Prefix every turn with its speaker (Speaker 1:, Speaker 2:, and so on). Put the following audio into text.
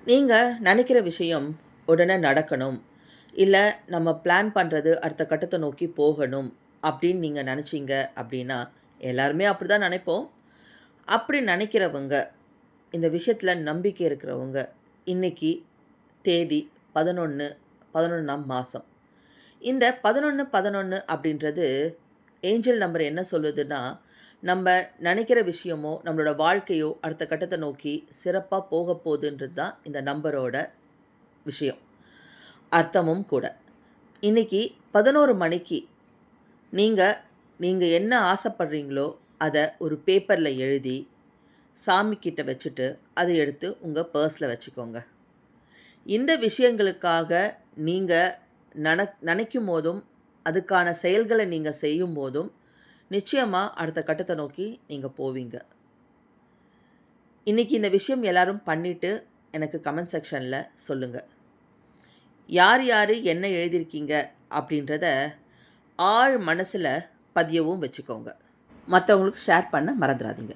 Speaker 1: நீங்கள் நினைக்கிற விஷயம் உடனே நடக்கணும், இல்லை நம்ம பிளான் பண்ணுறது அடுத்த கட்டத்தை நோக்கி போகணும் அப்படின்னு நீங்கள் நினச்சிங்க அப்படின்னா, எல்லாருமே அப்படி தான் நினைப்போம். அப்படி நினைக்கிறவங்க, இந்த விஷயத்தில் நம்பிக்கை இருக்கிறவங்க, இன்னைக்கு தேதி 11 11ஆம் மாதம். இந்த 11 அப்படின்றது ஏஞ்சல் நம்பர் என்ன சொல்லுதுன்னா, நம்ம நினைக்கிற விஷயமோ, நம்மளோட வாழ்க்கையோ அடுத்த கட்டத்தை நோக்கி சிறப்பா போகப்போகுதுன்றது தான் இந்த நம்பரோட விஷயம். அர்த்தமும் கூட. இன்னைக்கு 11 மணிக்கு நீங்க நீங்க என்ன ஆசைப்படுறீங்களோ, அத ஒரு பேப்பர்ல எழுதி, சாமி கிட்ட வச்சுட்டு, அத எடுத்து உங்க பர்ஸ்ல வச்சுக்கோங்க. இந்த விஷயங்களுக்காக நீங்க நெனைக்கும்போதும், அதுக்கான செயல்கள நீங்க செய்யும்போதும், நிச்சயமா அடுத்த கட்டத்த நோக்கி நீங்க போவீங்க. இன்னைக்கு இந்த விஷயம் எல்லாரும் பண்ணிட்டு, எனக்கு கமெண்ட் செக்ஷன்ல சொல்லுங்க. யார் யாரு என்ன எழுதியிருக்கீங்க அப்படின்றத ஆழ் மனசுல பதியவும் வச்சுக்கோங்க. மத்தவங்களுக்கு ஷேர் பண்ண மறந்துறாதீங்க.